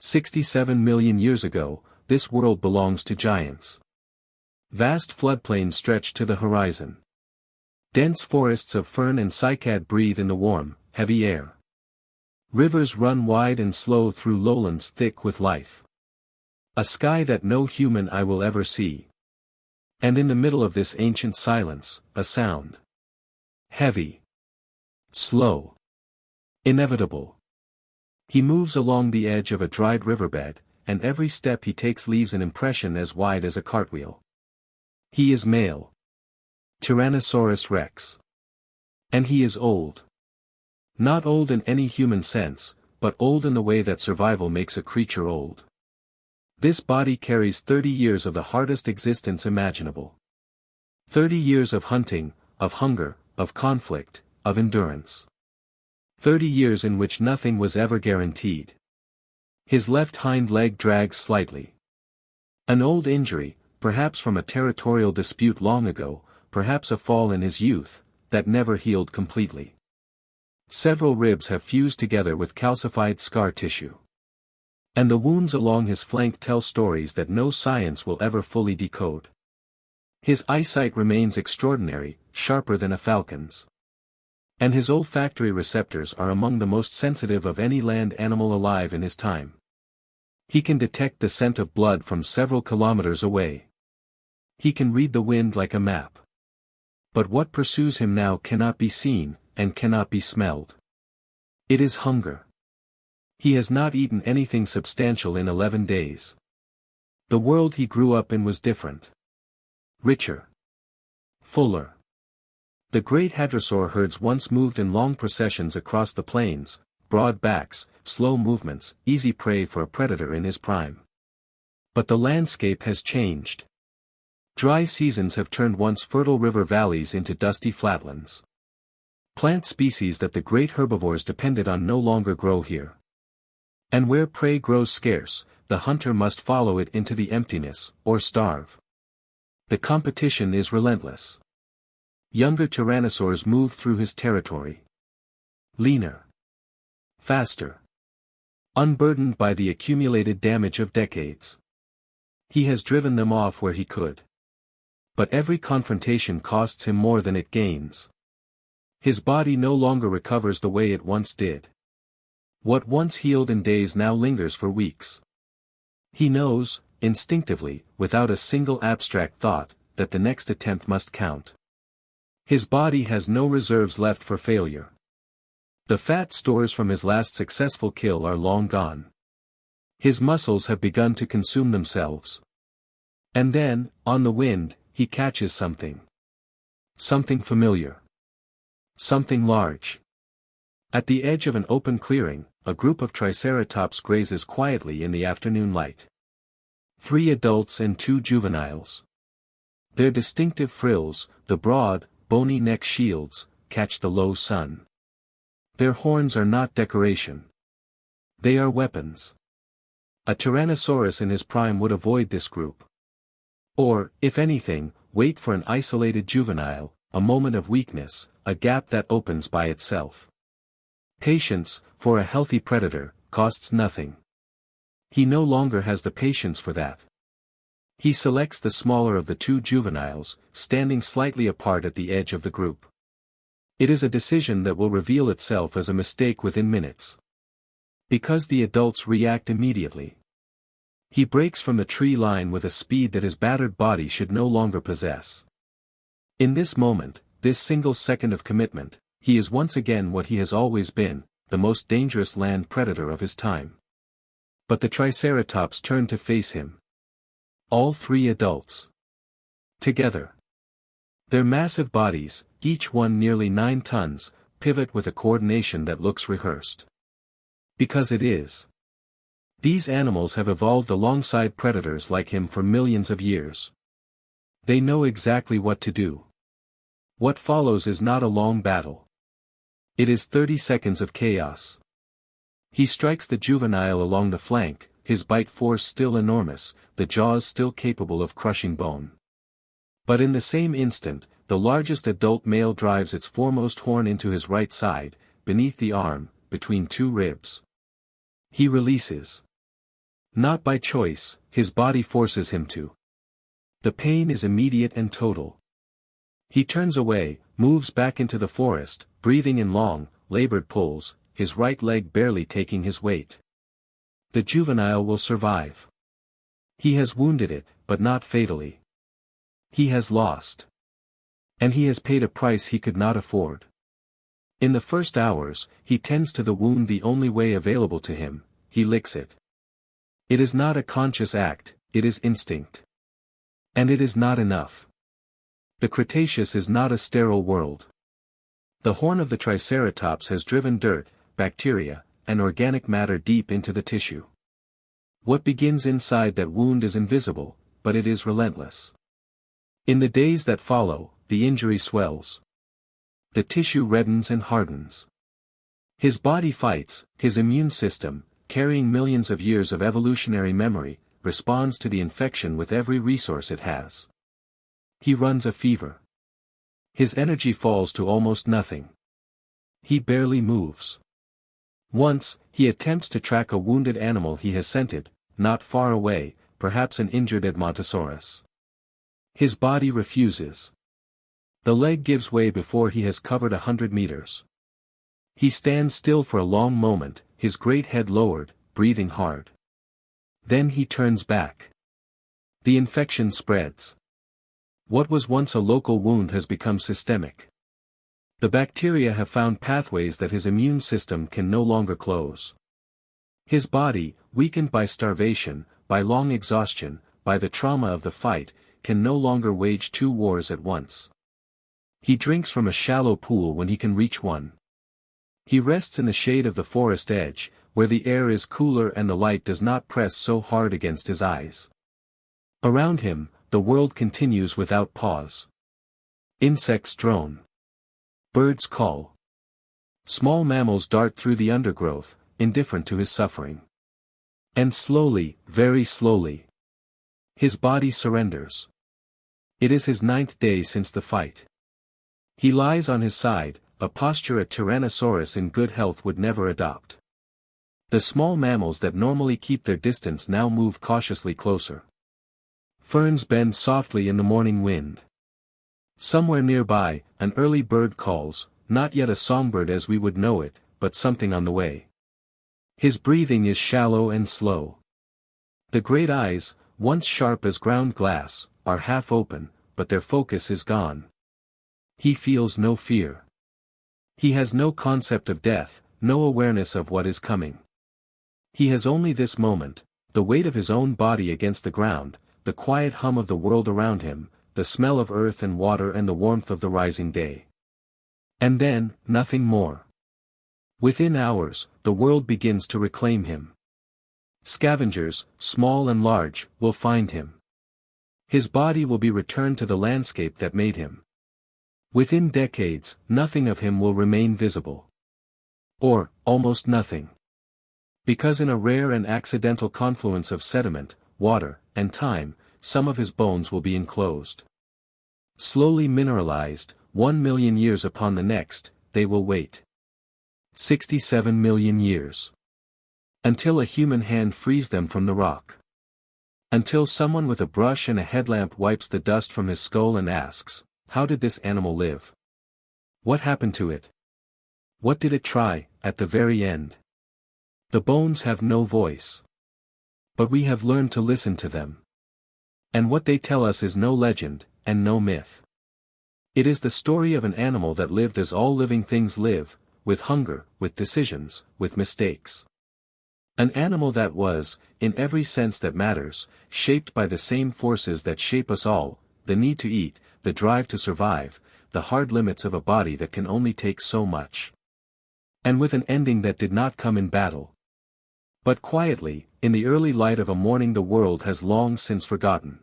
67 million years ago, this world belongs to giants. Vast floodplains stretch to the horizon. Dense forests of fern and cycad breathe in the warm, heavy air. Rivers run wide and slow through lowlands thick with life. A sky that no human eye will ever see. And in the middle of this ancient silence, a sound. Heavy. Slow. Inevitable. He moves along the edge of a dried riverbed, and every step he takes leaves an impression as wide as a cartwheel. He is male. Tyrannosaurus rex. And he is old. Not old in any human sense, but old in the way that survival makes a creature old. This body carries 30 years of the hardest existence imaginable. 30 years of hunting, of hunger, of conflict, of endurance. 30 years in which nothing was ever guaranteed. His left hind leg drags slightly. An old injury, perhaps from a territorial dispute long ago, perhaps a fall in his youth, that never healed completely. Several ribs have fused together with calcified scar tissue. And the wounds along his flank tell stories that no science will ever fully decode. His eyesight remains extraordinary, sharper than a falcon's. And his olfactory receptors are among the most sensitive of any land animal alive in his time. He can detect the scent of blood from several kilometers away. He can read the wind like a map. But what pursues him now cannot be seen, and cannot be smelled. It is hunger. He has not eaten anything substantial in 11 days. The world he grew up in was different. Richer. Fuller. The great hadrosaur herds once moved in long processions across the plains, broad backs, slow movements, easy prey for a predator in his prime. But the landscape has changed. Dry seasons have turned once fertile river valleys into dusty flatlands. Plant species that the great herbivores depended on no longer grow here. And where prey grows scarce, the hunter must follow it into the emptiness, or starve. The competition is relentless. Younger tyrannosaurs move through his territory. Leaner. Faster. Unburdened by the accumulated damage of decades. He has driven them off where he could. But every confrontation costs him more than it gains. His body no longer recovers the way it once did. What once healed in days now lingers for weeks. He knows, instinctively, without a single abstract thought, that the next attempt must count. His body has no reserves left for failure. The fat stores from his last successful kill are long gone. His muscles have begun to consume themselves. And then, on the wind, he catches something. Something familiar. Something large. At the edge of an open clearing, a group of Triceratops grazes quietly in the afternoon light. 3 adults and 2 juveniles. Their distinctive frills, the broad, bony neck shields, catch the low sun. Their horns are not decoration. They are weapons. A Tyrannosaurus in his prime would avoid this group. Or, if anything, wait for an isolated juvenile, a moment of weakness, a gap that opens by itself. Patience, for a healthy predator, costs nothing. He no longer has the patience for that. He selects the smaller of the 2 juveniles, standing slightly apart at the edge of the group. It is a decision that will reveal itself as a mistake within minutes. Because the adults react immediately. He breaks from the tree line with a speed that his battered body should no longer possess. In this moment, this single second of commitment, he is once again what he has always been, the most dangerous land predator of his time. But the Triceratops turn to face him. All 3 adults. Together. Their massive bodies, each one nearly 9 tons, pivot with a coordination that looks rehearsed. Because it is. These animals have evolved alongside predators like him for millions of years. They know exactly what to do. What follows is not a long battle. It is 30 seconds of chaos. He strikes the juvenile along the flank, his bite force still enormous, the jaws still capable of crushing bone. But in the same instant, the largest adult male drives its foremost horn into his right side, beneath the arm, between 2 ribs. He releases. Not by choice, his body forces him to. The pain is immediate and total. He turns away, moves back into the forest, breathing in long, labored pulls, his right leg barely taking his weight. The juvenile will survive. He has wounded it, but not fatally. He has lost. And he has paid a price he could not afford. In the first hours, he tends to the wound the only way available to him, he licks it. It is not a conscious act, it is instinct. And it is not enough. The Cretaceous is not a sterile world. The horn of the Triceratops has driven dirt, bacteria, and organic matter deep into the tissue. What begins inside that wound is invisible, but it is relentless. In the days that follow, the injury swells. The tissue reddens and hardens. His body fights, his immune system, carrying millions of years of evolutionary memory, responds to the infection with every resource it has. He runs a fever. His energy falls to almost nothing. He barely moves. Once, he attempts to track a wounded animal he has scented, not far away, perhaps an injured Edmontosaurus. His body refuses. The leg gives way before he has covered 100 meters. He stands still for a long moment, his great head lowered, breathing hard. Then he turns back. The infection spreads. What was once a local wound has become systemic. The bacteria have found pathways that his immune system can no longer close. His body, weakened by starvation, by long exhaustion, by the trauma of the fight, can no longer wage two wars at once. He drinks from a shallow pool when he can reach one. He rests in the shade of the forest edge, where the air is cooler and the light does not press so hard against his eyes. Around him, the world continues without pause. Insects drone. Birds call. Small mammals dart through the undergrowth, indifferent to his suffering. And slowly, very slowly, his body surrenders. It is his 9th day since the fight. He lies on his side, a posture a Tyrannosaurus in good health would never adopt. The small mammals that normally keep their distance now move cautiously closer. Ferns bend softly in the morning wind. Somewhere nearby, an early bird calls, not yet a songbird as we would know it, but something on the way. His breathing is shallow and slow. The great eyes, once sharp as ground glass, are half open, but their focus is gone. He feels no fear. He has no concept of death, no awareness of what is coming. He has only this moment, the weight of his own body against the ground, the quiet hum of the world around him, the smell of earth and water and the warmth of the rising day. And then, nothing more. Within hours, the world begins to reclaim him. Scavengers, small and large, will find him. His body will be returned to the landscape that made him. Within decades, nothing of him will remain visible. Or, almost nothing. Because in a rare and accidental confluence of sediment, water, and time, some of his bones will be enclosed. Slowly mineralized, 1 million years upon the next, they will wait. 67 million years. Until a human hand frees them from the rock. Until someone with a brush and a headlamp wipes the dust from his skull and asks, how did this animal live? What happened to it? What did it try, at the very end? The bones have no voice. But we have learned to listen to them. And what they tell us is no legend, and no myth. It is the story of an animal that lived as all living things live, with hunger, with decisions, with mistakes. An animal that was, in every sense that matters, shaped by the same forces that shape us all, the need to eat, the drive to survive, the hard limits of a body that can only take so much. And with an ending that did not come in battle. But quietly, in the early light of a morning the world has long since forgotten.